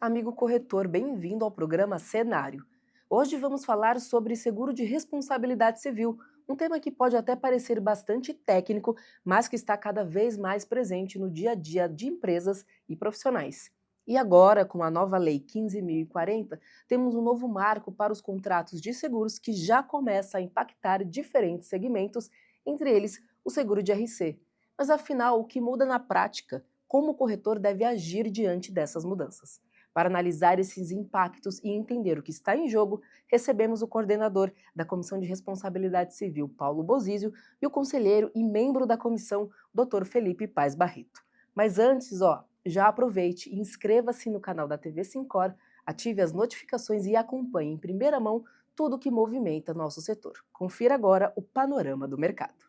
Amigo corretor, bem-vindo ao programa Cenário. Hoje vamos falar sobre seguro de responsabilidade civil, um tema que pode até parecer bastante técnico, mas que está cada vez mais presente no dia a dia de empresas e profissionais. E agora, com a nova Lei 15.040, temos um novo marco para os contratos de seguros que já começa a impactar diferentes segmentos, entre eles o seguro de RC. Mas afinal, o que muda na prática? Como o corretor deve agir diante dessas mudanças? Para analisar esses impactos e entender o que está em jogo, recebemos o coordenador da Comissão de Responsabilidade Civil, Paulo Bozizio, e o conselheiro e membro da comissão, Dr. Felipe Paes Barreto. Mas antes, já aproveite e inscreva-se no canal da TV Sincor, ative as notificações e acompanhe em primeira mão tudo o que movimenta nosso setor. Confira agora o panorama do mercado.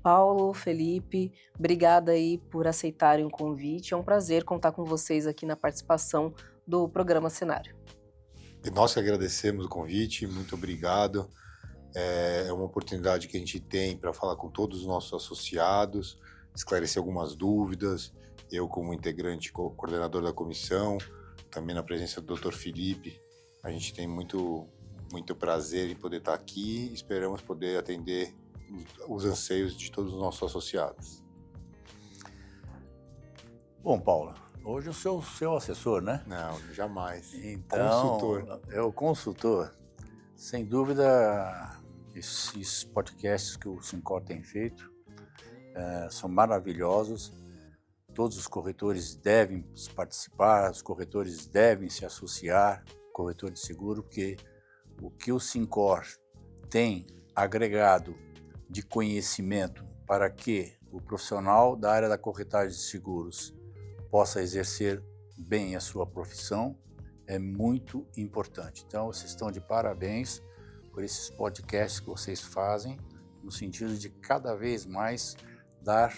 Paulo, Felipe, obrigada aí por aceitarem o convite. É um prazer contar com vocês aqui na participação do programa Cenário. E nós que agradecemos o convite, muito obrigado. É uma oportunidade que a gente tem para falar com todos os nossos associados, esclarecer algumas dúvidas. Eu, como integrante, coordenador da comissão, também na presença do Dr. Felipe, a gente tem muito prazer em poder estar aqui e esperamos poder atender os anseios de todos os nossos associados. Bom, Paulo, hoje eu sou o seu assessor, né? Não, jamais. Então, Consultor. é o consultor. Sem dúvida, esses podcasts que o Sincor tem feito são maravilhosos. Todos os corretores devem participar, os corretores devem se associar, corretor de seguro, porque o que o Sincor tem agregado de conhecimento para que o profissional da área da corretagem de seguros possa exercer bem a sua profissão é muito importante. Então, vocês estão de parabéns por esses podcasts que vocês fazem, no sentido de cada vez mais dar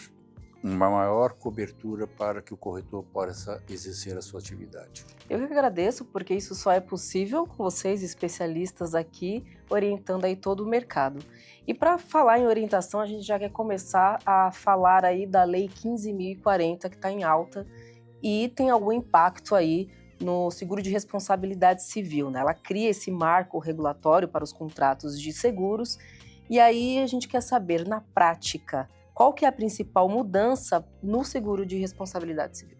uma maior cobertura para que o corretor possa exercer a sua atividade. Eu que agradeço, porque isso só é possível com vocês, especialistas aqui, orientando aí todo o mercado. E para falar em orientação, a gente já quer começar a falar aí da Lei 15.040, que está em alta e tem algum impacto aí no seguro de responsabilidade civil, né? Ela cria esse marco regulatório para os contratos de seguros e aí a gente quer saber, na prática, qual que é a principal mudança no seguro de responsabilidade civil?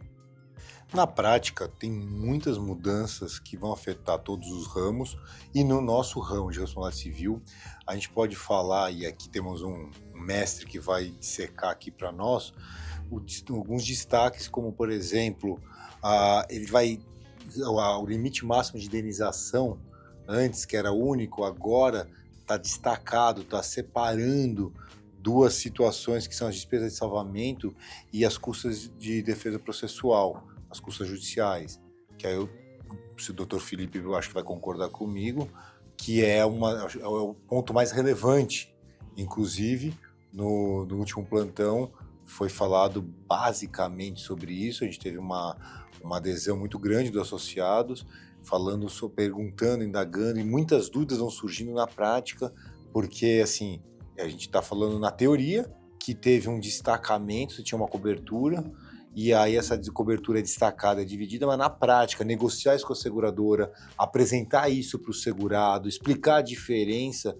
Na prática, tem muitas mudanças que vão afetar todos os ramos e no nosso ramo de responsabilidade civil, a gente pode falar, e aqui temos um mestre que vai dissecar aqui para nós, alguns destaques, como por exemplo, o limite máximo de indenização, antes que era único, agora está destacado, está separando duas situações que são as despesas de salvamento e as custas de defesa processual, as custas judiciais, que aí se o Dr. Felipe eu acho que vai concordar comigo, que é o ponto mais relevante. Inclusive, no último plantão foi falado basicamente sobre isso, a gente teve uma adesão muito grande dos associados, falando, perguntando, indagando, e muitas dúvidas vão surgindo na prática, porque assim, a gente está falando na teoria que teve um destacamento, se tinha uma cobertura, e aí essa cobertura é destacada, é dividida, mas na prática, negociar isso com a seguradora, apresentar isso para o segurado, explicar a diferença,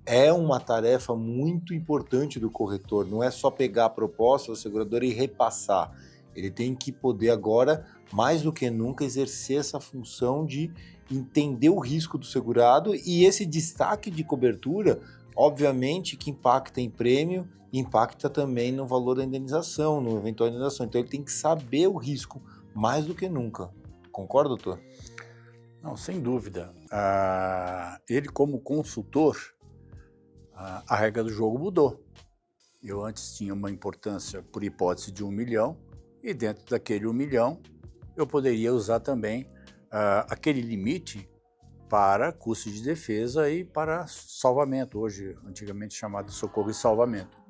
é uma tarefa muito importante do corretor. Não é só pegar a proposta da seguradora e repassar. Ele tem que poder agora, mais do que nunca, exercer essa função de entender o risco do segurado, e esse destaque de cobertura, obviamente, que impacta em prêmio, impacta também no valor da indenização, no eventual indenização. Então ele tem que saber o risco mais do que nunca. Concorda, doutor? Não, sem dúvida. Ele como consultor, a regra do jogo mudou. Eu antes tinha uma importância por hipótese de 1 milhão e dentro daquele 1 milhão eu poderia usar também aquele limite para custo de defesa e para salvamento, hoje antigamente chamado de socorro e salvamento.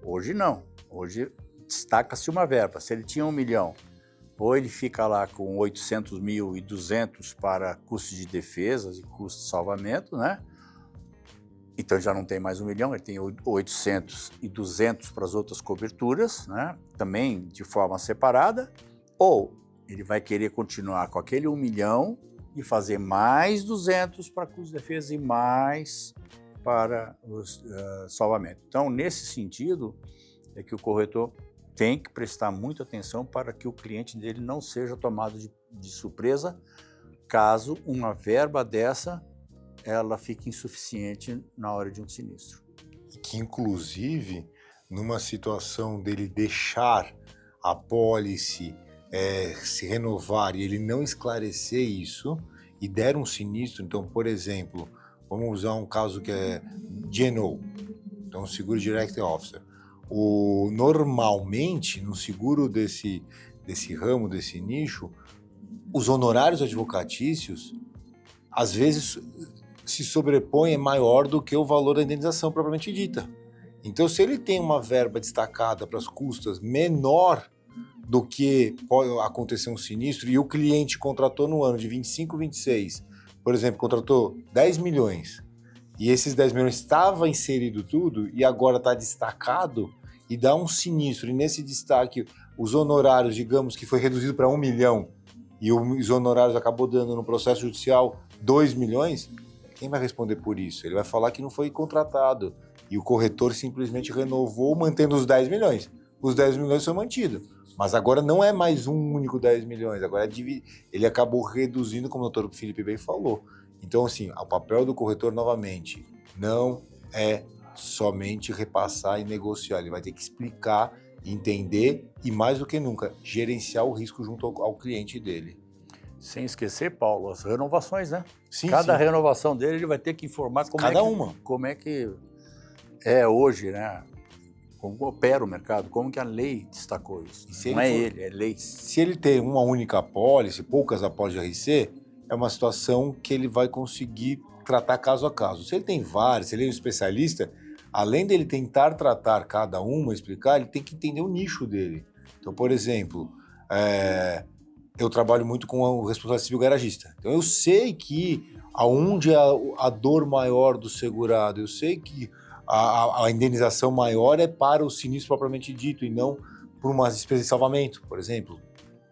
Hoje não, hoje destaca-se uma verba. Se ele tinha 1 milhão, ou ele fica lá com 800 mil e 200 para custos de defesa e custos de salvamento, né? Então já não tem mais 1 milhão, ele tem 800 e 200 para as outras coberturas, né? Também de forma separada, ou ele vai querer continuar com aquele 1 milhão e fazer mais 200 para custo de defesa e mais para o salvamento. Então, nesse sentido, é que o corretor tem que prestar muita atenção para que o cliente dele não seja tomado de surpresa caso uma verba dessa ela fique insuficiente na hora de um sinistro. Que, inclusive, numa situação dele deixar a pólice se renovar e ele não esclarecer isso e der um sinistro, então, por exemplo, vamos usar um caso que é GNO, então Seguro Direct Officer. Normalmente, no seguro desse ramo, desse nicho, os honorários advocatícios, às vezes, se sobrepõe é maior do que o valor da indenização propriamente dita. Então, se ele tem uma verba destacada para as custas menor do que pode acontecer um sinistro e o cliente contratou no ano de 25, 26, por exemplo, contratou 10 milhões e esses 10 milhões estava inserido tudo e agora está destacado e dá um sinistro e nesse destaque os honorários, digamos que foi reduzido para 1 milhão e os honorários acabou dando no processo judicial 2 milhões, quem vai responder por isso? Ele vai falar que não foi contratado e o corretor simplesmente renovou mantendo os 10 milhões. Os 10 milhões são mantidos, mas agora não é mais um único 10 milhões, agora ele acabou reduzindo, como o doutor Felipe bem falou. Então, assim, o papel do corretor, novamente, não é somente repassar e negociar, ele vai ter que explicar, entender e, mais do que nunca, gerenciar o risco junto ao cliente dele. Sem esquecer, Paulo, as renovações, né? Sim, Cada sim. renovação dele, ele vai ter que informar como é que é hoje, né? Como opera o mercado, como que a lei destacou isso. Não é ele, é lei. Se ele tem uma única apólice, poucas apólices de RC, é uma situação que ele vai conseguir tratar caso a caso. Se ele tem várias, se ele é um especialista, além dele tentar tratar cada uma, explicar, ele tem que entender o nicho dele. Então, por exemplo, eu trabalho muito com o responsável civil garagista. Então eu sei que aonde é a dor maior do segurado, eu sei que a indenização maior é para o sinistro propriamente dito e não por uma despesa de salvamento, por exemplo.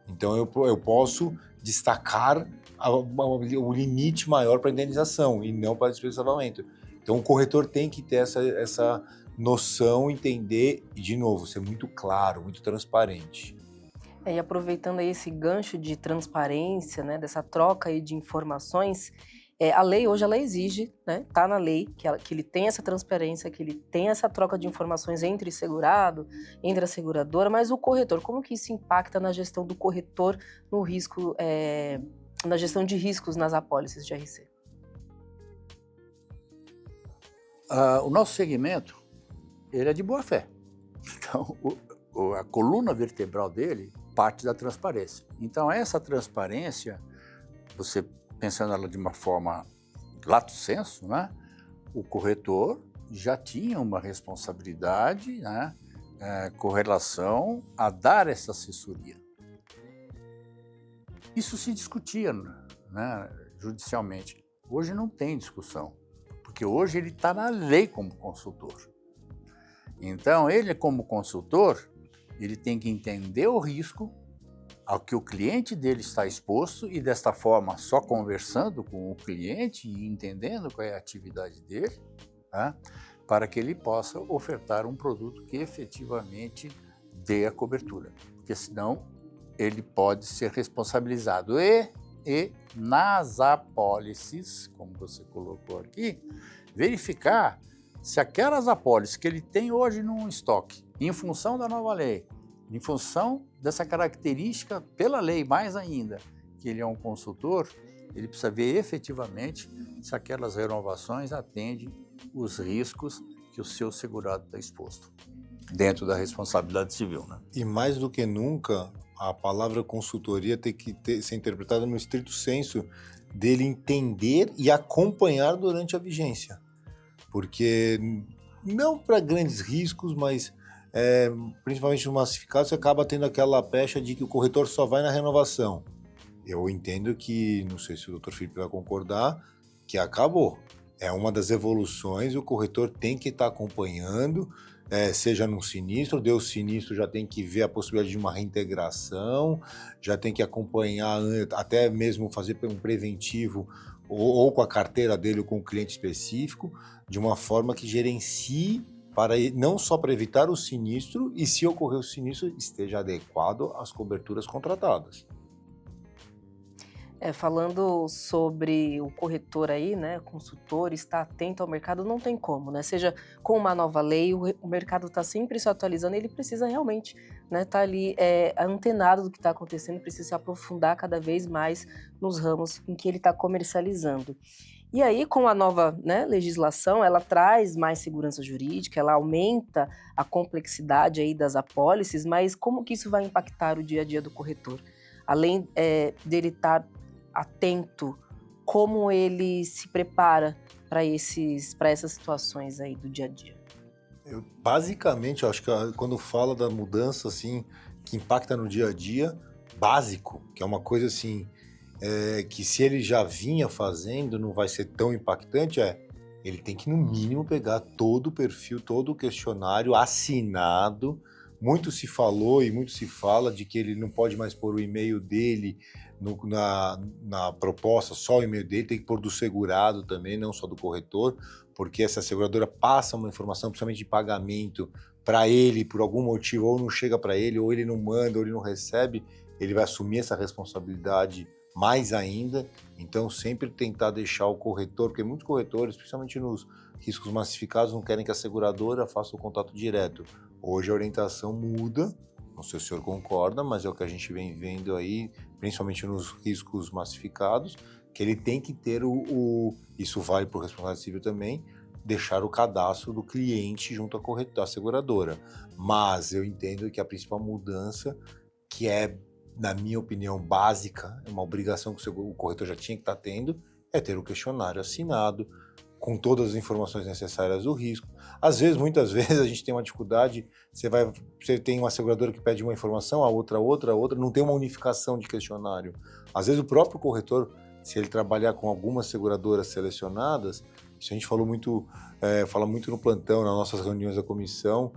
Então eu posso destacar o limite maior para a indenização e não para a despesa de salvamento. Então o corretor tem que ter essa noção, entender e, de novo, ser muito claro, muito transparente. E aproveitando aí esse gancho de transparência, né, dessa troca aí de informações, a lei hoje ela exige, né, tá na lei, que ele tem essa transparência, que ele tem essa troca de informações entre segurado, entre a seguradora, mas o corretor, como que isso impacta na gestão do corretor no risco, na gestão de riscos nas apólices de RC? O nosso segmento, ele é de boa fé. Então, a coluna vertebral dele parte da transparência. Então, essa transparência, você pensando ela de uma forma lato sensu, né? O corretor já tinha uma responsabilidade, né, com relação a dar essa assessoria. Isso se discutia, né, judicialmente. Hoje não tem discussão, porque hoje ele está na lei como consultor. Então, ele como consultor, ele tem que entender o risco ao que o cliente dele está exposto e, desta forma, só conversando com o cliente e entendendo qual é a atividade dele, tá? Para que ele possa ofertar um produto que efetivamente dê a cobertura. Porque senão ele pode ser responsabilizado. E nas apólices, como você colocou aqui, verificar se aquelas apólices que ele tem hoje no estoque, em função da nova lei, em função dessa característica pela lei, mais ainda, que ele é um consultor, ele precisa ver efetivamente se aquelas renovações atendem os riscos que o seu segurado está exposto, dentro da responsabilidade civil, né? E mais do que nunca, a palavra consultoria tem que ser interpretada no estrito senso dele entender e acompanhar durante a vigência. Porque não para grandes riscos, mas principalmente no massificado, você acaba tendo aquela pecha de que o corretor só vai na renovação. Eu entendo que, não sei se o Dr. Felipe vai concordar, que acabou. É uma das evoluções, o corretor tem que estar acompanhando, seja num sinistro, deu sinistro, já tem que ver a possibilidade de uma reintegração, já tem que acompanhar, até mesmo fazer um preventivo, ou com a carteira dele ou com o cliente específico, de uma forma que gerencie, não só para evitar o sinistro, e se ocorrer o sinistro, esteja adequado às coberturas contratadas. Falando sobre o corretor aí, né, consultor, estar atento ao mercado, não tem como, né? Seja com uma nova lei, o mercado está sempre se atualizando e ele precisa realmente, né, estar ali antenado do que está acontecendo, precisa se aprofundar cada vez mais nos ramos em que ele está comercializando. E aí, com a nova, né, legislação, ela traz mais segurança jurídica, ela aumenta a complexidade aí das apólices, mas como que isso vai impactar o dia a dia do corretor? Além dele estar atento, como ele se prepara para essas situações aí do dia a dia? Basicamente, eu acho que quando fala da mudança, assim, que impacta no dia a dia, básico, que é uma coisa assim, que se ele já vinha fazendo, não vai ser tão impactante, ele tem que, no mínimo, pegar todo o perfil, todo o questionário assinado. Muito se falou e muito se fala de que ele não pode mais pôr o e-mail dele na proposta, só o e-mail dele, tem que pôr do segurado também, não só do corretor, porque essa seguradora passa uma informação, principalmente de pagamento, para ele, por algum motivo, ou não chega para ele, ou ele não manda, ou ele não recebe, ele vai assumir essa responsabilidade mais ainda. Então, sempre tentar deixar o corretor, porque muitos corretores, principalmente nos riscos massificados, não querem que a seguradora faça o contato direto. Hoje a orientação muda, não sei se o senhor concorda, mas é o que a gente vem vendo aí, principalmente nos riscos massificados, que ele tem que ter isso vale para o responsável civil também, deixar o cadastro do cliente junto à seguradora. Mas eu entendo que a principal mudança, que é, na minha opinião, básica, é uma obrigação que o corretor já tinha que estar tendo, é ter o questionário assinado, com todas as informações necessárias do risco. Às vezes, muitas vezes, a gente tem uma dificuldade, você tem uma seguradora que pede uma informação, a outra, não tem uma unificação de questionário. Às vezes o próprio corretor, se ele trabalhar com algumas seguradoras selecionadas, isso a gente fala muito no plantão, nas nossas reuniões da comissão,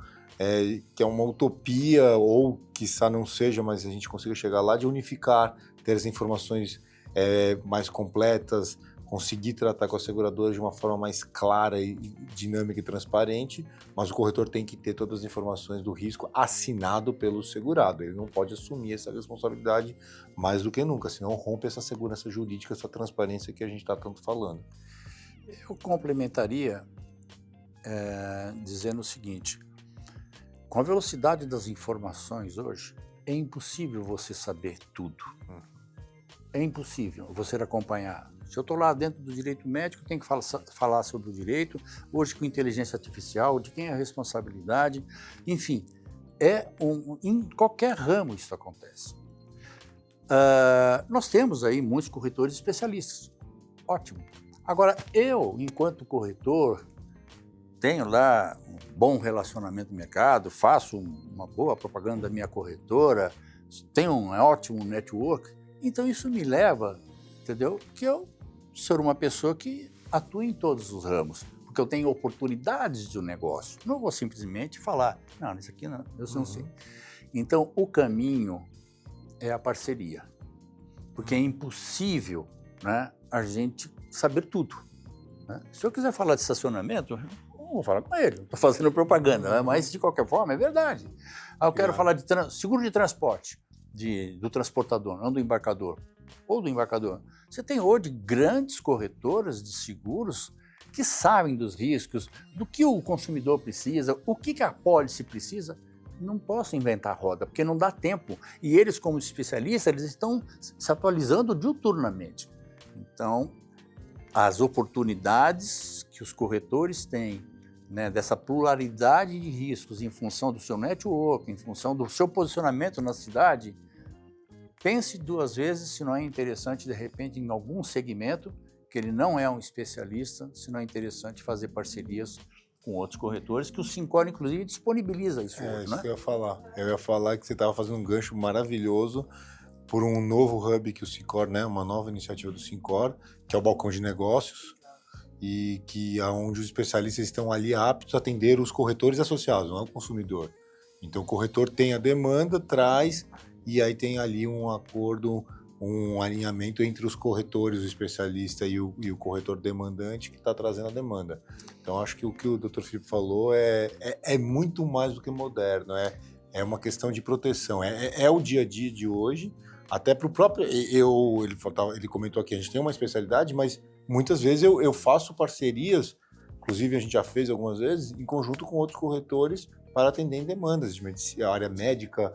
que é uma utopia, ou quiçá não seja, mas a gente consiga chegar lá, de unificar, ter as informações mais completas, conseguir tratar com a seguradora de uma forma mais clara e dinâmica e transparente, mas o corretor tem que ter todas as informações do risco assinado pelo segurado. Ele não pode assumir essa responsabilidade mais do que nunca, senão rompe essa segurança jurídica, essa transparência que a gente está tanto falando. Eu complementaria dizendo o seguinte: com a velocidade das informações hoje, é impossível você saber tudo. É impossível você acompanhar. Se eu estou lá dentro do direito médico, tenho que falar sobre o direito, hoje com inteligência artificial, de quem é a responsabilidade, enfim, em qualquer ramo isso acontece. Nós temos aí muitos corretores especialistas, ótimo. Agora, eu, enquanto corretor, tenho lá um bom relacionamento no mercado, faço uma boa propaganda da minha corretora, tenho um ótimo network, então isso me leva, entendeu? Que eu ser uma pessoa que atua em todos os ramos, porque eu tenho oportunidades de um negócio. Não vou simplesmente falar, não, isso aqui não, eu não sei. Então, o caminho é a parceria, porque é impossível, né, a gente saber tudo. Né? Se eu quiser falar de estacionamento, eu vou falar com ele, estou fazendo propaganda, né? Mas de qualquer forma é verdade. Eu quero falar de seguro de transporte, do transportador, não do embarcador, ou do embarcador. Você tem hoje grandes corretoras de seguros que sabem dos riscos, do que o consumidor precisa, o que a apólice precisa. Não posso inventar roda, porque não dá tempo. E eles, como especialistas, eles estão se atualizando diuturnamente. Então, as oportunidades que os corretores têm, né, dessa pluralidade de riscos em função do seu network, em função do seu posicionamento na cidade, pense duas vezes se não é interessante, de repente, em algum segmento, que ele não é um especialista, se não é interessante fazer parcerias com outros corretores, que o Syncor, inclusive, disponibiliza isso hoje, Isso né? que eu ia falar. Eu ia falar que você estava fazendo um gancho maravilhoso por um novo hub que o Syncor, né, uma nova iniciativa do Syncor, que é o Balcão de Negócios, e que onde os especialistas estão ali aptos a atender os corretores associados, não é o consumidor. Então, o corretor tem a demanda, traz, e aí tem ali um acordo, um alinhamento entre os corretores, o especialista e o corretor demandante que está trazendo a demanda. Então, acho que o que o Dr. Felipe falou é muito mais do que moderno, é uma questão de proteção, é o dia a dia de hoje, até para o próprio... Ele comentou aqui, a gente tem uma especialidade, mas muitas vezes eu faço parcerias, inclusive a gente já fez algumas vezes, em conjunto com outros corretores para atender em demandas de medicina, área médica,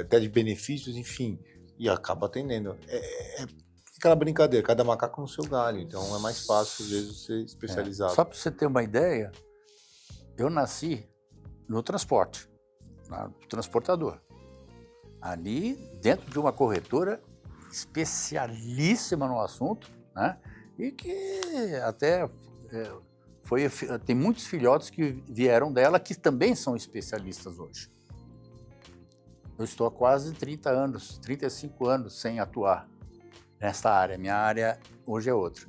até de benefícios, enfim, e acaba atendendo. Aquela brincadeira, cada macaco no seu galho, então é mais fácil, às vezes, ser especializado. Só para você ter uma ideia, eu nasci no transporte, no transportador. Ali, dentro de uma corretora especialíssima no assunto, né? E que até tem muitos filhotes que vieram dela que também são especialistas hoje. Eu estou há quase 30 anos, 35 anos sem atuar nessa área. Minha área hoje é outra.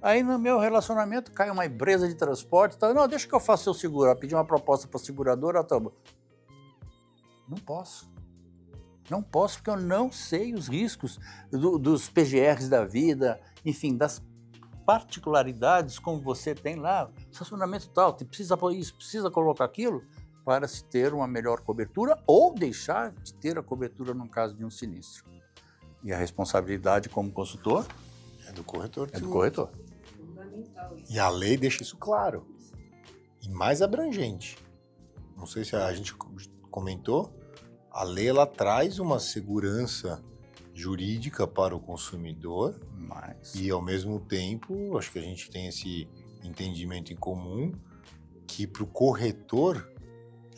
Aí no meu relacionamento cai uma empresa de transporte, tá, não, deixa que eu faça seu seguro. Eu pedi uma proposta para a seguradora, tá bom. Não posso. Não posso porque eu não sei os riscos dos PGRs da vida, enfim, das particularidades como você tem lá, estacionamento tal, precisa pôr isso, precisa colocar aquilo, para se ter uma melhor cobertura ou deixar de ter a cobertura no caso de um sinistro. E a responsabilidade como consultor é do corretor. É do corretor. E a lei deixa isso claro. E mais abrangente. Não sei se a gente comentou, a lei ela traz uma segurança jurídica para o consumidor, e ao mesmo tempo, acho que a gente tem esse entendimento em comum, que para o corretor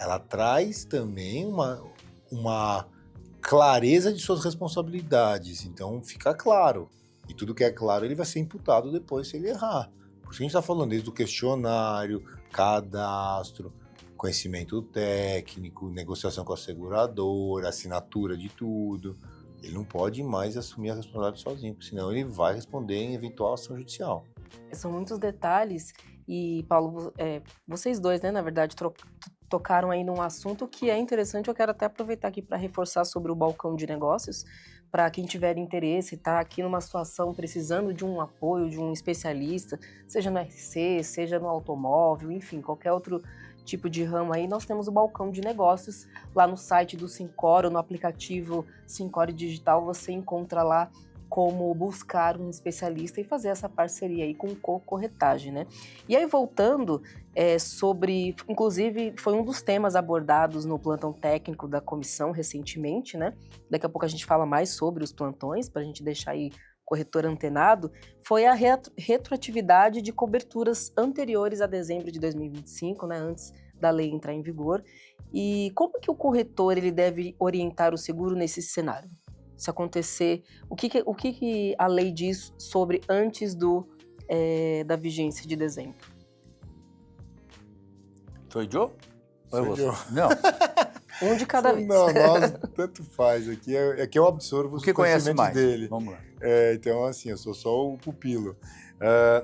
ela traz também uma clareza de suas responsabilidades. Então fica claro. E tudo que é claro ele vai ser imputado depois se ele errar. Por isso que a gente está falando desde o questionário, cadastro, conhecimento técnico, negociação com a seguradora, assinatura de tudo. Ele não pode mais assumir a responsabilidade sozinho, porque senão ele vai responder em eventual ação judicial. São muitos detalhes e, Paulo, vocês dois, né, na verdade, tocaram aí num assunto que é interessante. Eu quero até aproveitar aqui para reforçar sobre o balcão de negócios, para quem tiver interesse, tá aqui numa situação precisando de um apoio, de um especialista, seja no RC, seja no automóvel, enfim, qualquer outro tipo de ramo aí, nós temos o balcão de negócios lá no site do Syncor, no aplicativo Syncor Digital, você encontra lá como buscar um especialista e fazer essa parceria aí com corretagem, né? E aí voltando sobre, inclusive foi um dos temas abordados no plantão técnico da comissão recentemente, né? Daqui a pouco a gente fala mais sobre os plantões, para a gente deixar aí corretor antenado, foi a retroatividade de coberturas anteriores a dezembro de 2025, né, antes da lei entrar em vigor. E como que o corretor ele deve orientar o seguro nesse cenário? Se acontecer, o que a lei diz sobre antes da vigência de dezembro? Sou Joe? Sou você? Joe. Não. Um de cada vez. Não, nós tanto faz. Aqui eu absorvo os conhecimentos dele. Vamos lá. Então, assim, eu sou só o pupilo.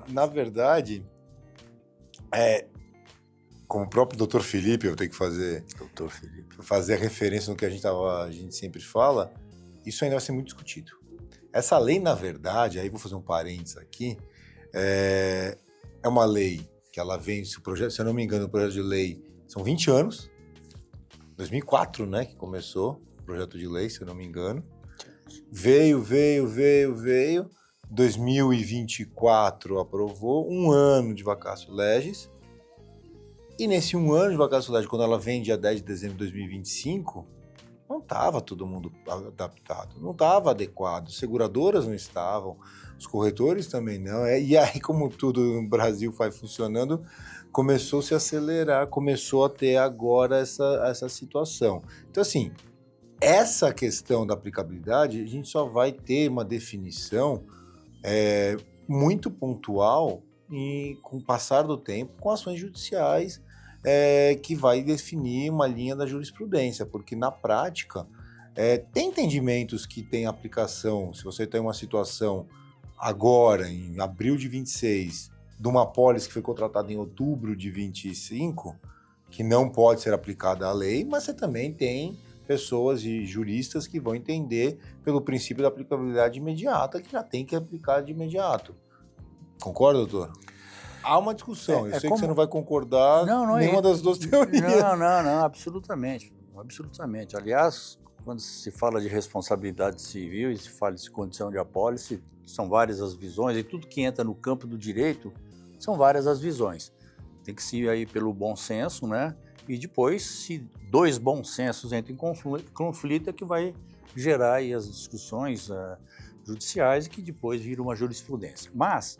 Na verdade, como o próprio Dr. Felipe, eu tenho que fazer a referência no que a gente sempre fala, isso ainda vai ser muito discutido. Essa lei, na verdade, aí vou fazer um parênteses aqui, é uma lei que ela vem, se eu não me engano, o projeto de lei são 20 anos, 2004, né, que começou o projeto de lei, se eu não me engano. Veio, 2024 aprovou, 1 ano de vacatio legis, e nesse 1 ano de vacatio legis, quando ela vem dia 10 de dezembro de 2025, não estava todo mundo adaptado, não estava adequado, as seguradoras não estavam, os corretores também não, e aí como tudo no Brasil vai funcionando, começou a se acelerar, começou a ter agora essa situação. Então assim, essa questão da aplicabilidade, a gente só vai ter uma definição muito pontual e com o passar do tempo, com ações judiciais que vai definir uma linha da jurisprudência, porque na prática tem entendimentos que tem aplicação. Se você tem uma situação agora, em abril de 26, de uma apólice que foi contratada em outubro de 25, que não pode ser aplicada à lei, mas você também tem pessoas e juristas que vão entender pelo princípio da aplicabilidade imediata, que já tem que aplicar de imediato. Concorda, doutor? Há uma discussão. Eu sei que você não vai concordar nenhuma das duas teorias. Não, absolutamente. Absolutamente. Aliás, quando se fala de responsabilidade civil e se fala de condição de apólice, são várias as visões, e tudo que entra no campo do direito são várias as visões. Tem que ser aí pelo bom senso, né? E depois, se dois bons sensos entram em conflito, é que vai gerar aí as discussões judiciais e que depois vira uma jurisprudência. Mas,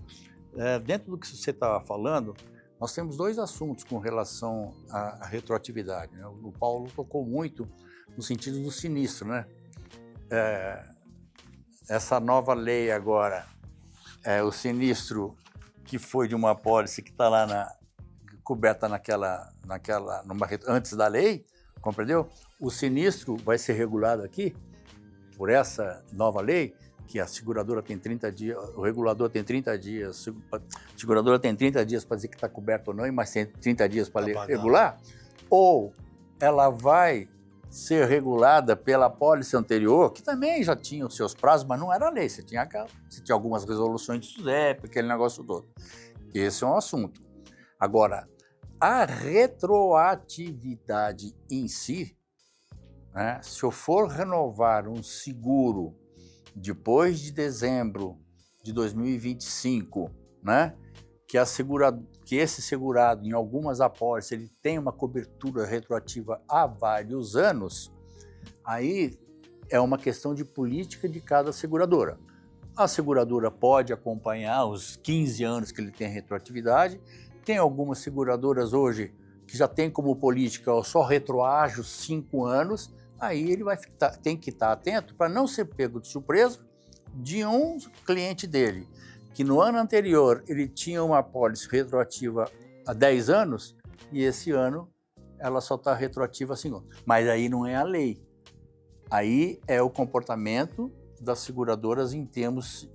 dentro do que você estava falando, nós temos dois assuntos com relação à retroatividade, né? O Paulo tocou muito no sentido do sinistro, né? Essa nova lei agora, o sinistro que foi de uma apólice que está lá coberta antes da lei, compreendeu? O sinistro vai ser regulado aqui por essa nova lei, que a seguradora tem 30 dias, o regulador tem 30 dias, a seguradora tem 30 dias para dizer que está coberto ou não, e mais tem 30 dias para regular, ou ela vai ser regulada pela apólice anterior, que também já tinha os seus prazos, mas não era lei, você tinha algumas resoluções de SUSEP, aquele negócio todo. Esse é um assunto. Agora, a retroatividade em si, né, se eu for renovar um seguro depois de dezembro de 2025, né, que esse segurado, em algumas apólices, ele tem uma cobertura retroativa há vários anos, aí é uma questão de política de cada seguradora. A seguradora pode acompanhar os 15 anos que ele tem retroatividade. Tem algumas seguradoras hoje que já tem como política só retroágio 5 anos, aí ele tem que estar atento para não ser pego de surpresa de um cliente dele, que no ano anterior ele tinha uma apólice retroativa há 10 anos e esse ano ela só está retroativa há 5 anos. Mas aí não é a lei. Aí é o comportamento das seguradoras em termos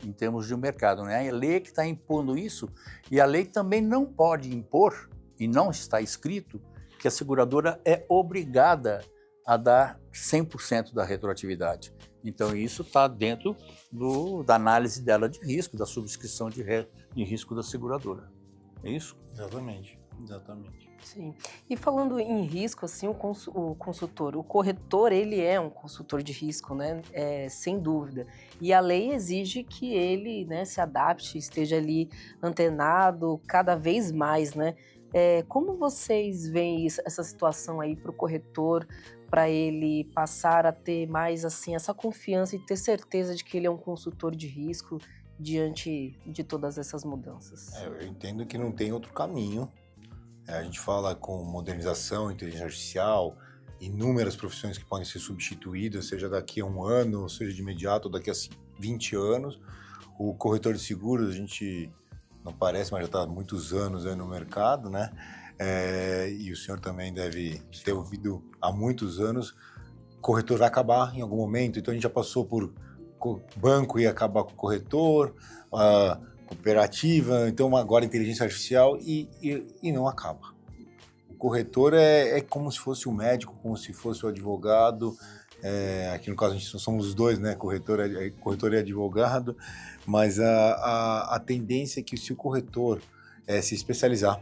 de mercado, né? A lei que está impondo isso, e a lei também não pode impor, e não está escrito, que a seguradora é obrigada a dar 100% da retroatividade. Então isso está dentro da análise dela de risco, da subscrição de risco da seguradora. É isso? Exatamente. Sim. E falando em risco, assim, o consultor, o corretor, ele é um consultor de risco, né? Sem dúvida. E a lei exige que ele, né, se adapte, esteja ali antenado cada vez mais, né? Como vocês veem essa situação aí para o corretor, para ele passar a ter mais, assim, essa confiança e ter certeza de que ele é um consultor de risco diante de todas essas mudanças? Eu entendo que não tem outro caminho. A gente fala com modernização, inteligência artificial, inúmeras profissões que podem ser substituídas, seja daqui a um ano, seja de imediato, ou daqui a 20 anos. O corretor de seguros, a gente não parece, mas já está há muitos anos aí no mercado, né? E o senhor também deve ter ouvido há muitos anos. O corretor vai acabar em algum momento, então a gente já passou por banco ia acabar com o corretor, cooperativa, então agora inteligência artificial e não acaba. O corretor é como se fosse o médico, como se fosse o advogado. Aqui no caso a gente somos os dois, né? Corretor e advogado, mas a tendência é que se o corretor se especializar,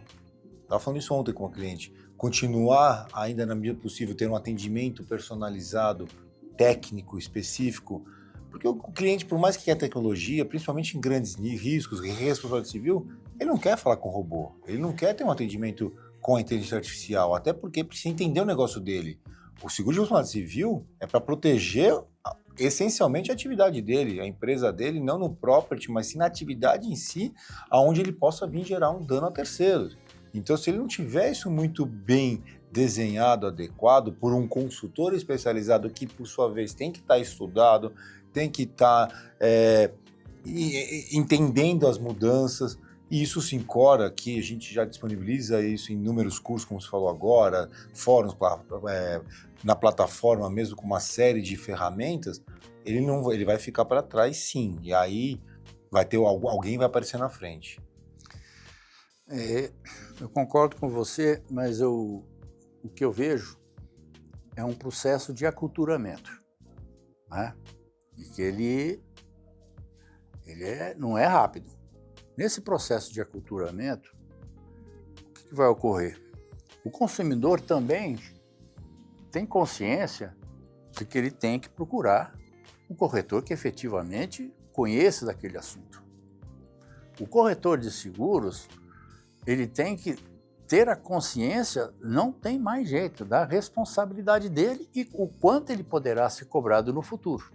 estava falando isso ontem com uma cliente, continuar ainda na medida possível ter um atendimento personalizado, técnico, específico, porque o cliente, por mais que quer tecnologia, principalmente em grandes riscos, responsabilidade civil, ele não quer falar com robô, ele não quer ter um atendimento com a inteligência artificial, até porque precisa entender o negócio dele. O seguro de responsabilidade civil é para proteger essencialmente a atividade dele, a empresa dele, não no property, mas sim na atividade em si, aonde ele possa vir gerar um dano a terceiros. Então, se ele não tiver isso muito bem desenhado, adequado, por um consultor especializado que, por sua vez, tem que estar estudado, tem que estar entendendo as mudanças, e isso se encora, que a gente já disponibiliza isso em inúmeros cursos, como você falou agora, fóruns na plataforma mesmo, com uma série de ferramentas, ele vai ficar para trás sim, e aí alguém vai aparecer na frente. Eu concordo com você, mas o que eu vejo é um processo de aculturamento, né? E que ele não é rápido. Nesse processo de aculturamento, o que vai ocorrer? O consumidor também tem consciência de que ele tem que procurar um corretor que efetivamente conheça daquele assunto. O corretor de seguros, ele tem que ter a consciência, não tem mais jeito, da responsabilidade dele e o quanto ele poderá ser cobrado no futuro.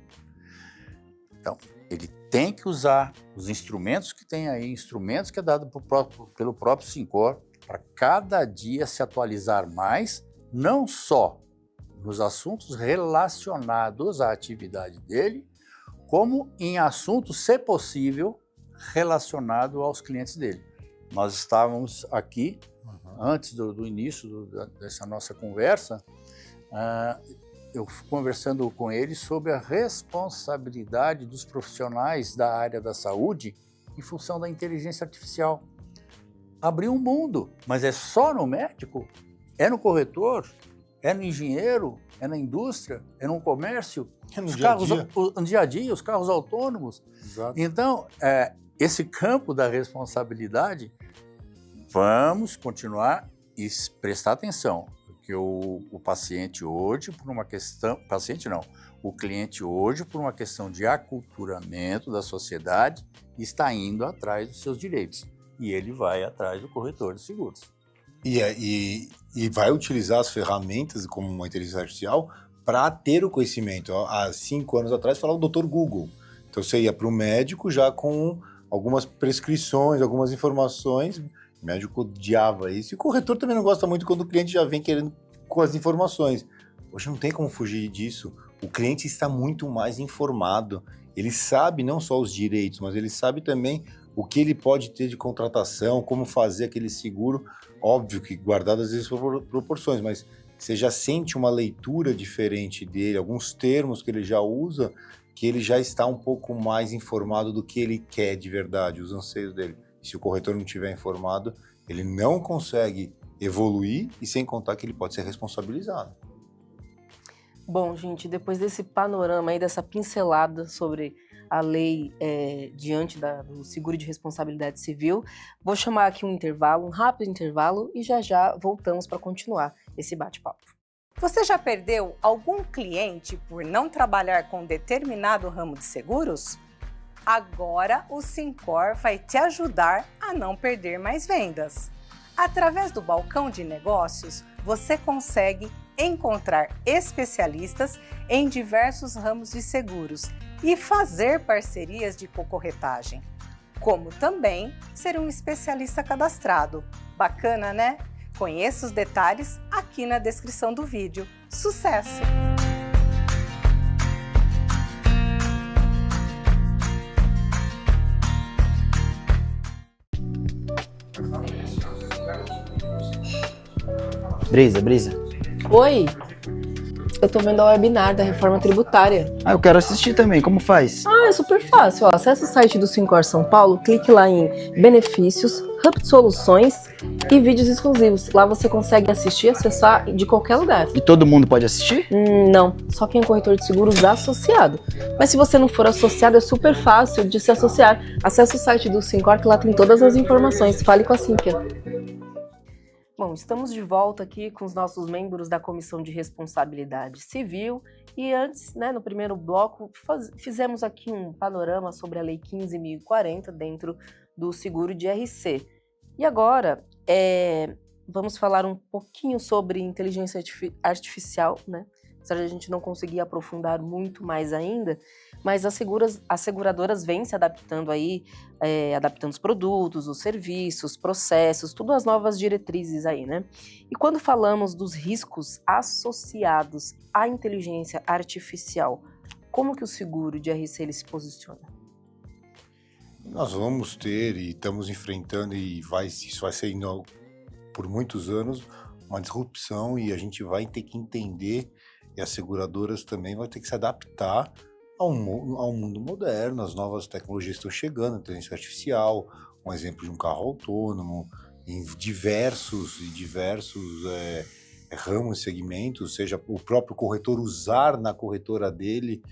Então, ele tem que usar os instrumentos que tem aí, instrumentos que é dado pelo próprio Sincor, para cada dia se atualizar mais, não só nos assuntos relacionados à atividade dele, como em assuntos, se possível, relacionado aos clientes dele. Nós estávamos aqui, antes do início dessa nossa conversa, eu conversando com ele sobre a responsabilidade dos profissionais da área da saúde em função da inteligência artificial. Abriu um mundo, mas é só no médico? É no corretor? É no engenheiro? É na indústria? É no comércio? É no Os dia a carros, dia. no dia a dia, os carros autônomos. Exato. Então, esse campo da responsabilidade, vamos continuar e prestar atenção, porque o paciente hoje, por uma questão... Paciente não, o cliente hoje, por uma questão de aculturamento da sociedade, está indo atrás dos seus direitos. E ele vai atrás do corretor de seguros. E vai utilizar as ferramentas como uma inteligência artificial para ter o conhecimento. Há 5 anos atrás falava o Dr. Google. Então você ia para o médico já com algumas prescrições, algumas informações. O médico odiava isso. E o corretor também não gosta muito quando o cliente já vem querendo com as informações. Hoje não tem como fugir disso. O cliente está muito mais informado. Ele sabe não só os direitos, mas ele sabe também o que ele pode ter de contratação, como fazer aquele seguro. Óbvio que guardado às vezes proporções, mas você já sente uma leitura diferente dele, alguns termos que ele já usa, que ele já está um pouco mais informado do que ele quer de verdade, os anseios dele. Se o corretor não estiver informado, ele não consegue evoluir e sem contar que ele pode ser responsabilizado. Bom, gente, depois desse panorama aí, dessa pincelada sobre a lei diante do seguro de responsabilidade civil, vou chamar aqui um rápido intervalo, e já voltamos para continuar esse bate-papo. Você já perdeu algum cliente por não trabalhar com determinado ramo de seguros? Agora o Sincor vai te ajudar a não perder mais vendas. Através do balcão de negócios, você consegue encontrar especialistas em diversos ramos de seguros e fazer parcerias de cocorretagem, como também ser um especialista cadastrado. Bacana, né? Conheça os detalhes aqui na descrição do vídeo. Sucesso! Brisa. Oi, eu tô vendo a webinar da reforma tributária. Eu quero assistir também, como faz? É super fácil, ó. Acesse o site do Sincor São Paulo, clique lá em Benefícios, Hub de Soluções e Vídeos Exclusivos. Lá você consegue assistir e acessar de qualquer lugar. E todo mundo pode assistir? Não, só quem é corretor de seguros associado. Mas se você não for associado, é super fácil de se associar. Acesse o site do Sincor, que lá tem todas as informações. Fale com a Cíntia. Bom, estamos de volta aqui com os nossos membros da Comissão de Responsabilidade Civil e antes, no primeiro bloco, fizemos aqui um panorama sobre a Lei 15.040 dentro do seguro de RC. E agora, vamos falar um pouquinho sobre inteligência artificial, apesar de a gente não conseguir aprofundar muito mais ainda, mas as seguradoras vêm se adaptando aí, adaptando os produtos, os serviços, processos, tudo as novas diretrizes aí, E quando falamos dos riscos associados à inteligência artificial, como que o seguro de RC ele se posiciona? Nós vamos ter e estamos enfrentando isso vai ser ainda por muitos anos uma disrupção e a gente vai ter que entender e as seguradoras também vão ter que se adaptar ao mundo moderno, as novas tecnologias estão chegando, inteligência artificial, um exemplo de um carro autônomo, em diversos ramos e segmentos, seja o próprio corretor usar na corretora dele.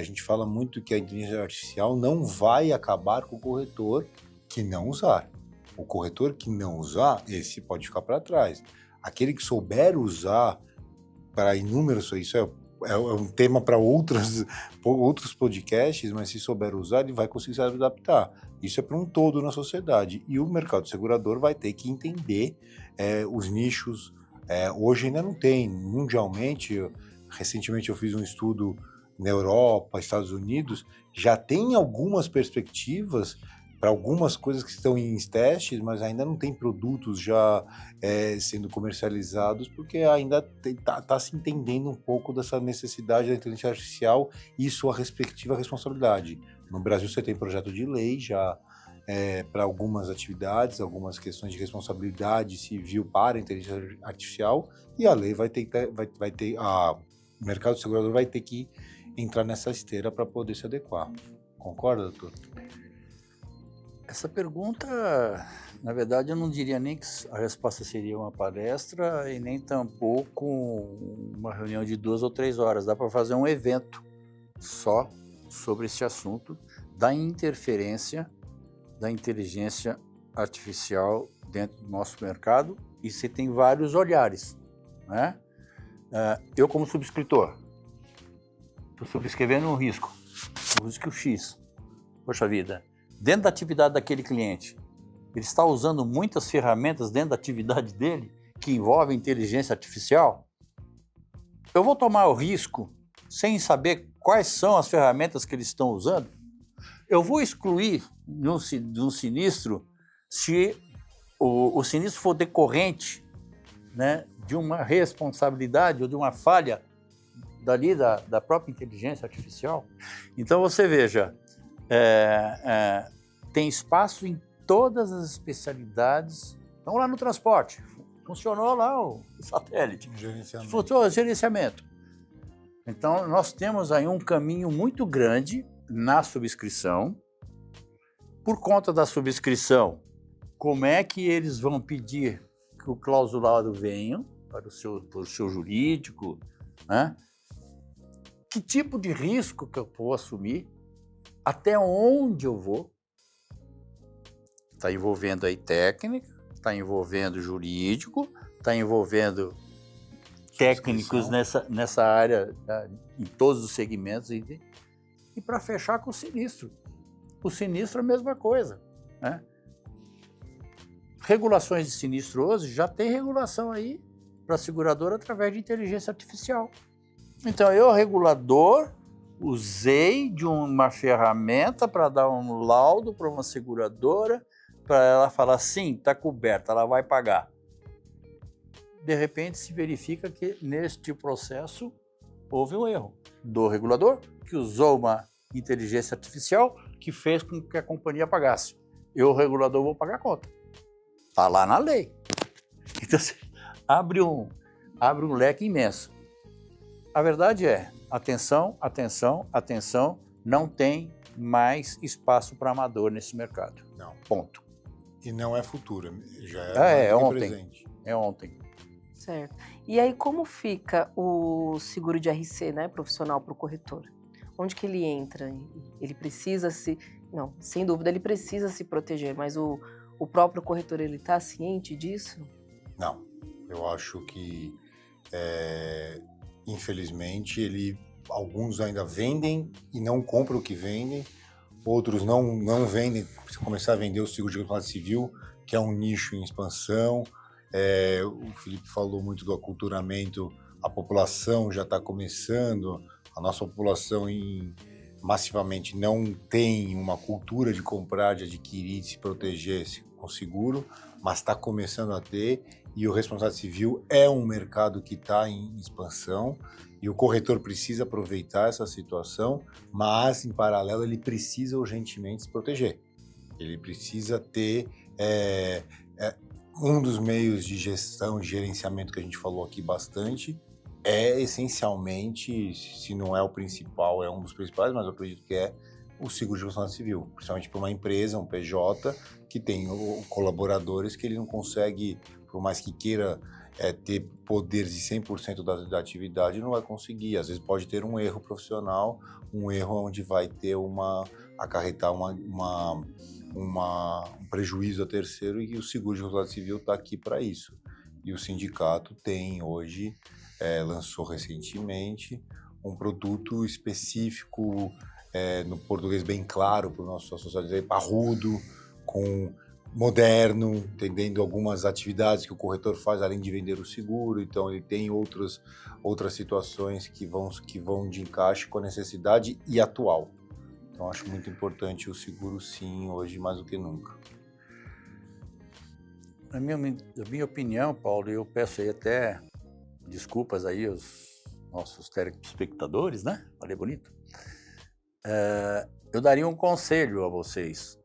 A gente fala muito que a inteligência artificial não vai acabar com o corretor que não usar. O corretor que não usar, esse pode ficar para trás. Aquele que souber usar para inúmeros, isso é um tema para outros podcasts, mas se souber usar, ele vai conseguir se adaptar. Isso é para um todo na sociedade. E o mercado segurador vai ter que entender os nichos. Hoje ainda não tem. Mundialmente, recentemente eu fiz um estudo na Europa, Estados Unidos, já tem algumas perspectivas para algumas coisas que estão em testes, mas ainda não tem produtos já sendo comercializados, porque ainda está se entendendo um pouco dessa necessidade da inteligência artificial e sua respectiva responsabilidade. No Brasil você tem projeto de lei já para algumas atividades, algumas questões de responsabilidade civil para a inteligência artificial, e a lei o mercado segurador vai ter que entrar nessa esteira para poder se adequar. Concorda, doutor? Essa pergunta, na verdade, eu não diria nem que a resposta seria uma palestra e nem tampouco uma reunião de 2 ou 3 horas. Dá para fazer um evento só sobre esse assunto da interferência da inteligência artificial dentro do nosso mercado, e você tem vários olhares, né? Eu, como subscritor, estou subscrevendo um risco X. Poxa vida, dentro da atividade daquele cliente, ele está usando muitas ferramentas dentro da atividade dele que envolvem inteligência artificial? Eu vou tomar o risco sem saber quais são as ferramentas que eles estão usando? Eu vou excluir de um sinistro se o sinistro for decorrente, né, de uma responsabilidade ou de uma falha dali da própria inteligência artificial? Então você veja, tem espaço em todas as especialidades. Vamos lá no transporte, funcionou lá o satélite, funcionou o gerenciamento. Então nós temos aí um caminho muito grande na subscrição. Por conta da subscrição, como é que eles vão pedir que o clausulado venha para o seu jurídico, né? Que tipo de risco que eu vou assumir? Até onde eu vou? Está envolvendo aí técnica, está envolvendo jurídico, está envolvendo técnicos nessa área, em todos os segmentos. E para fechar com o sinistro. O sinistro é a mesma coisa, né? Regulações de sinistro hoje já tem regulação aí para a seguradora através de inteligência artificial. Então, eu, regulador, usei de uma ferramenta para dar um laudo para uma seguradora, para ela falar, sim, está coberta, ela vai pagar. De repente, se verifica que neste processo houve um erro do regulador, que usou uma inteligência artificial que fez com que a companhia pagasse. Eu, o regulador, vou pagar a conta. Está lá na lei. Então, você abre um leque imenso. A verdade é, atenção, atenção, atenção, não tem mais espaço para amador nesse mercado. Não. Ponto. E não é futuro, já é ontem. presente. É ontem. Certo. E aí como fica o seguro de RC, né, profissional para o corretor? Onde que ele entra? Ele precisa Não, sem dúvida ele precisa se proteger, mas o próprio corretor, ele está ciente disso? Não, eu acho que, infelizmente, alguns ainda vendem e não compram o que vendem, outros não vendem, se começar a vender o seguro de responsabilidade civil, que é um nicho em expansão. O Felipe falou muito do aculturamento, a população já está começando, a nossa população massivamente não tem uma cultura de comprar, de adquirir, de se proteger com seguro, mas está começando a ter, e o responsável civil é um mercado que está em expansão, e o corretor precisa aproveitar essa situação, mas, em paralelo, ele precisa urgentemente se proteger. Ele precisa ter um dos meios de gestão e gerenciamento que a gente falou aqui bastante, essencialmente, se não é o principal, é um dos principais, mas eu acredito que é o seguro de responsabilidade civil, principalmente para uma empresa, um PJ, que tem colaboradores que ele não consegue, por mais que queira ter poderes de 100% da atividade, não vai conseguir. Às vezes pode ter um erro profissional, um erro onde vai ter acarretar um prejuízo a terceiro, e o seguro de responsabilidade civil está aqui para isso. E o sindicato tem hoje, lançou recentemente, um produto específico, no português bem claro para o nosso associado, parrudo, moderno, entendendo algumas atividades que o corretor faz além de vender o seguro. Então ele tem outras situações que vão de encaixe com a necessidade e atual. Então acho muito importante o seguro, sim, hoje mais do que nunca. Na minha opinião, Paulo, eu peço aí até desculpas aí aos nossos telespectadores, né? Falei bonito. Eu daria um conselho a vocês.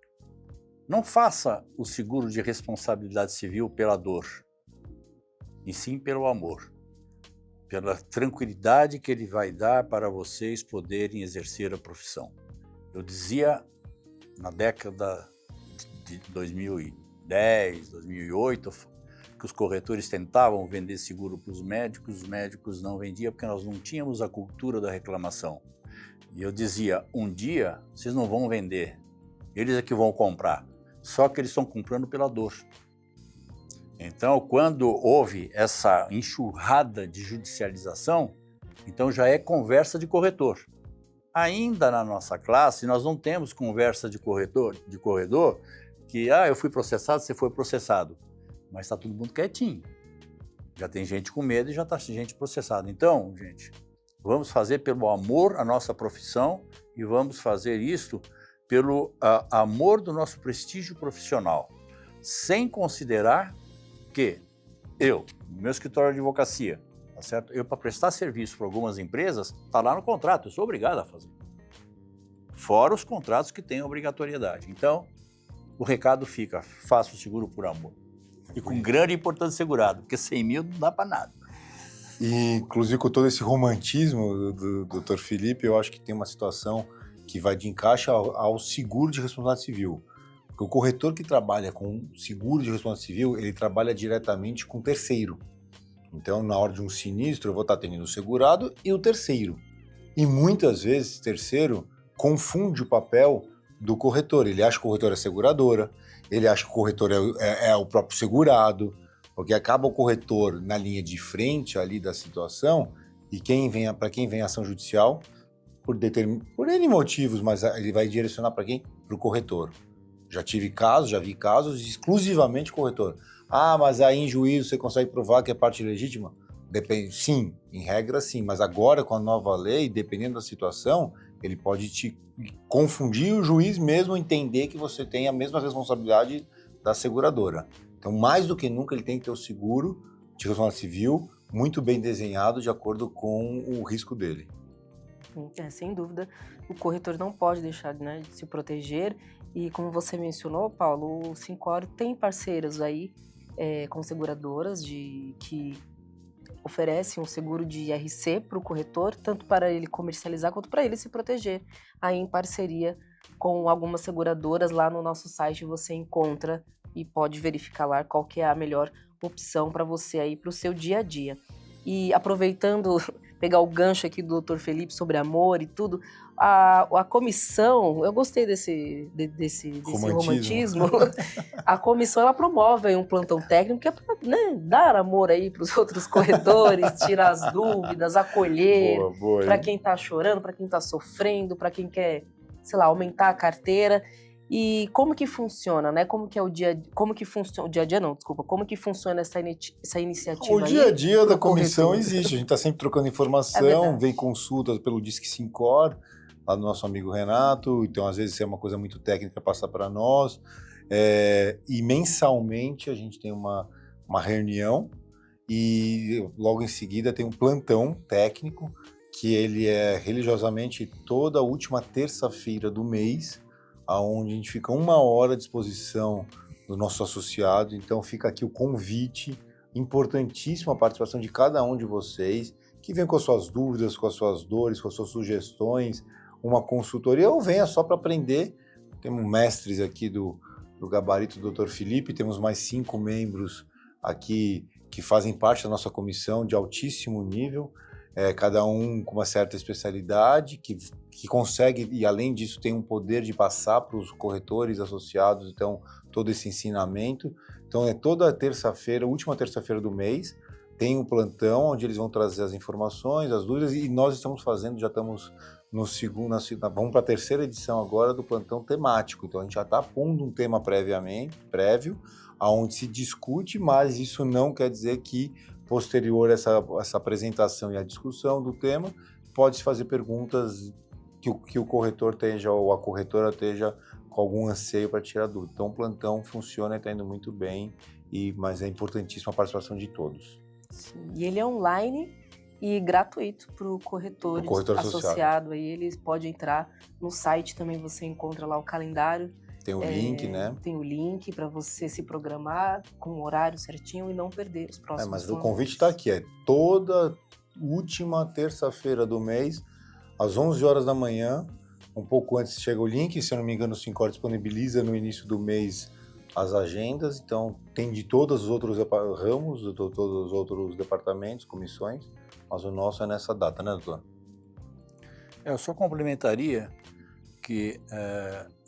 Não faça o seguro de responsabilidade civil pela dor, e sim pelo amor, pela tranquilidade que ele vai dar para vocês poderem exercer a profissão. Eu dizia na década de 2010, 2008, que os corretores tentavam vender seguro para os médicos não vendiam porque nós não tínhamos a cultura da reclamação. E eu dizia, um dia vocês não vão vender, eles é que vão comprar, só que eles estão comprando pela dor. Então, quando houve essa enxurrada de judicialização, então já é conversa de corretor. Ainda na nossa classe, nós não temos conversa de corredor que, eu fui processado, você foi processado. Mas está todo mundo quietinho. Já tem gente com medo e já está gente processada. Então, gente, vamos fazer pelo amor à nossa profissão e vamos fazer isso pelo amor do nosso prestígio profissional, sem considerar que no meu escritório de advocacia, tá certo? Eu, para prestar serviço para algumas empresas, está lá no contrato, eu sou obrigado a fazer. Fora os contratos que têm obrigatoriedade. Então, o recado fica, faça o seguro por amor. E com grande importância segurado, porque 100 mil não dá para nada. E, inclusive, com todo esse romantismo do Dr. Felipe, eu acho que tem uma situação que vai de encaixe ao seguro de responsabilidade civil. Porque o corretor que trabalha com seguro de responsabilidade civil, ele trabalha diretamente com o terceiro. Então, na hora de um sinistro, eu vou estar atendendo o segurado e o terceiro. E muitas vezes, o terceiro confunde o papel do corretor. Ele acha que o corretor é seguradora, ele acha que o corretor é o próprio segurado, porque acaba o corretor na linha de frente ali da situação, e para quem vem a ação judicial, por N motivos, mas ele vai direcionar para quem? Para o corretor. Já vi casos exclusivamente corretor. Mas aí em juízo você consegue provar que é parte legítima? Depende, sim, em regra sim, mas agora com a nova lei, dependendo da situação, ele pode te confundir, o juiz mesmo entender que você tem a mesma responsabilidade da seguradora. Então, mais do que nunca, ele tem que ter o seguro de responsabilidade civil muito bem desenhado de acordo com o risco dele. Sem dúvida, o corretor não pode deixar, né, de se proteger. E como você mencionou, Paulo, o Sincor tem parceiros aí com seguradoras que oferecem um seguro de IRC para o corretor, tanto para ele comercializar quanto para ele se proteger. Aí em parceria com algumas seguradoras, lá no nosso site você encontra e pode verificar lá qual que é a melhor opção para você aí para o seu dia a dia. E aproveitando, pegar o gancho aqui do Dr. Felipe sobre amor e tudo, a comissão, eu gostei desse romantismo. A comissão, ela promove aí um plantão técnico que é para, né, dar amor aí para os outros corretores, tirar as dúvidas, acolher, para quem está chorando, para quem está sofrendo, para quem quer, sei lá, aumentar a carteira. E como que funciona, né? Como que funciona essa iniciativa? O dia a dia da comissão existe, a gente está sempre trocando informação, vem consultas pelo Disque Sincor, lá do nosso amigo Renato, então às vezes é uma coisa muito técnica passar para nós, e mensalmente a gente tem uma reunião e logo em seguida tem um plantão técnico, que ele é religiosamente toda a última terça-feira do mês, onde a gente fica 1 hora à disposição do nosso associado. Então fica aqui o convite, importantíssima a participação de cada um de vocês, que vem com as suas dúvidas, com as suas dores, com as suas sugestões, uma consultoria ou venha só para aprender. Temos mestres aqui do gabarito do Dr. Felipe, temos mais 5 membros aqui que fazem parte da nossa comissão de altíssimo nível, cada um com uma certa especialidade, que consegue, e além disso tem um poder de passar para os corretores associados, então todo esse ensinamento. Então toda terça-feira, última terça-feira do mês, tem um plantão onde eles vão trazer as informações, as dúvidas, e nós estamos fazendo, já estamos no segundo, vamos para a terceira edição agora do plantão temático. Então a gente já está pondo um tema prévio, aonde se discute, mas isso não quer dizer que posterior a essa apresentação e a discussão do tema, pode-se fazer perguntas que o corretor esteja ou a corretora esteja com algum anseio para tirar dúvida. Então o plantão funciona e está indo muito bem, mas é importantíssima a participação de todos. Sim. E ele é online e gratuito para o corretor associado. Aí eles podem entrar no site, também você encontra lá o calendário. Tem o link, né? Tem o link para você se programar com o horário certinho e não perder os próximos. Mas o convite está aqui, toda última terça-feira do mês, às 11 horas da manhã, um pouco antes chega o link, se eu não me engano o Syncor disponibiliza no início do mês as agendas, então tem de todos os outros ramos, de todos os outros departamentos, comissões, mas o nosso é nessa data, né, doutor? Eu só complementaria que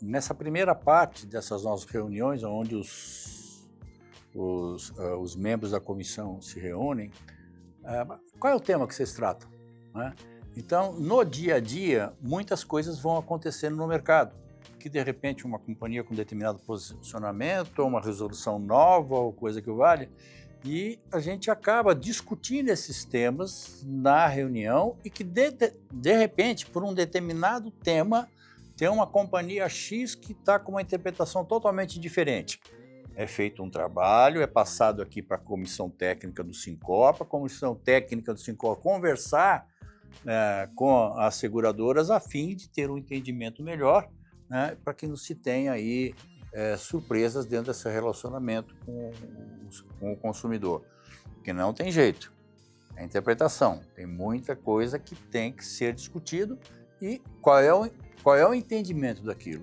nessa primeira parte dessas nossas reuniões, onde os membros da comissão se reúnem, qual é o tema que vocês tratam, né? Então, no dia a dia, muitas coisas vão acontecendo no mercado, que de repente uma companhia com determinado posicionamento, ou uma resolução nova, ou coisa que vale, e a gente acaba discutindo esses temas na reunião e que de repente, por um determinado tema, tem uma companhia X que está com uma interpretação totalmente diferente. É feito um trabalho, é passado aqui para a comissão técnica do Syncor, para a comissão técnica do Syncor conversar com as seguradoras a fim de ter um entendimento melhor, né, para que não se tenha aí surpresas dentro desse relacionamento com o consumidor. Porque não tem jeito, é interpretação, tem muita coisa que tem que ser discutido e qual é o entendimento daquilo.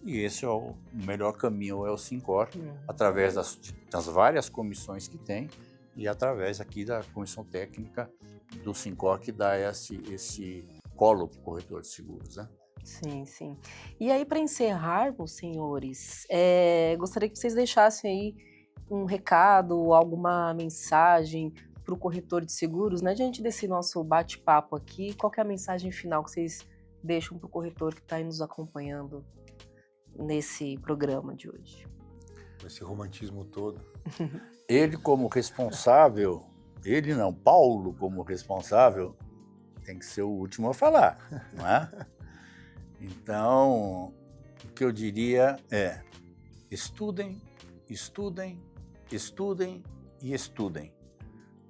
E esse é o melhor caminho, é o Syncor, através das várias comissões que tem e através aqui da comissão técnica do Syncor, que dá esse colo para o corretor de seguros, né? Sim, sim. E aí, para encerrarmos, senhores, gostaria que vocês deixassem aí um recado, alguma mensagem para o corretor de seguros, né? Diante desse nosso bate-papo aqui, qual que é a mensagem final que vocês deixam para o corretor que está aí nos acompanhando nesse programa de hoje? Esse romantismo todo. Ele como responsável, Paulo como responsável, tem que ser o último a falar, não é? Então, o que eu diria é: estudem, estudem, estudem e estudem.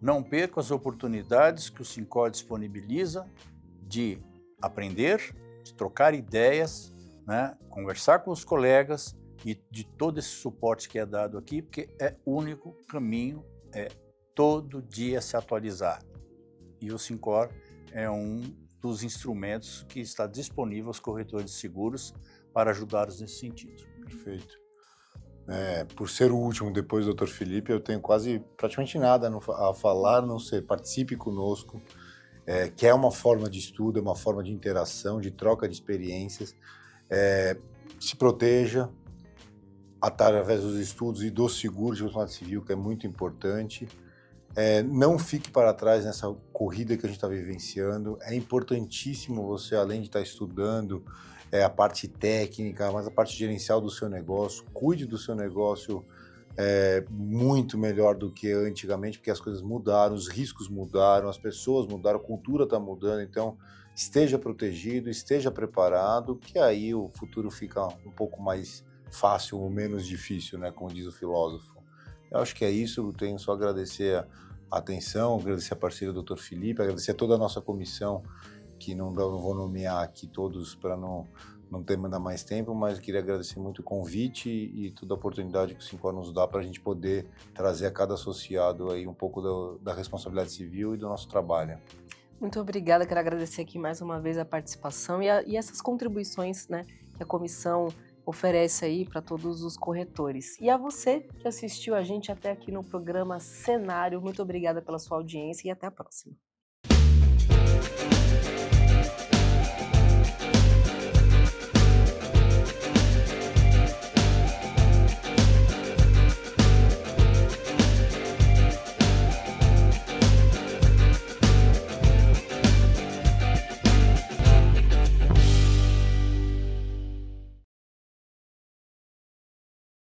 Não percam as oportunidades que o Syncor disponibiliza de aprender, de trocar ideias, né, conversar com os colegas e de todo esse suporte que é dado aqui, porque o único caminho é todo dia se atualizar. E o Syncor é um dos instrumentos que está disponível aos corretores de seguros para ajudá-los nesse sentido. Perfeito. Por ser o último depois do Dr. Felipe, eu tenho praticamente nada a falar, não sei, participe conosco, que é uma forma de estudo, é uma forma de interação, de troca de experiências. Se proteja através dos estudos e dos seguros de responsabilidade civil, que é muito importante. Não fique para trás nessa corrida que a gente está vivenciando. É importantíssimo você, além de estar estudando a parte técnica, mas a parte gerencial do seu negócio, cuide do seu negócio muito melhor do que antigamente, porque as coisas mudaram, os riscos mudaram, as pessoas mudaram, a cultura está mudando. Então, esteja protegido, esteja preparado, que aí o futuro fica um pouco mais fácil ou menos difícil, né, como diz o filósofo. Eu acho que é isso, eu tenho só a agradecer a atenção, agradecer a parceria do Dr. Felipe, agradecer a toda a nossa comissão, que não vou nomear aqui todos para não ter ainda mais tempo, mas queria agradecer muito o convite e toda a oportunidade que o Syncor nos dá para a gente poder trazer a cada associado aí um pouco da responsabilidade civil e do nosso trabalho. Muito obrigada, quero agradecer aqui mais uma vez a participação e essas contribuições, né, que a comissão oferece aí para todos os corretores. E a você que assistiu a gente até aqui no programa Cenário, muito obrigada pela sua audiência e até a próxima.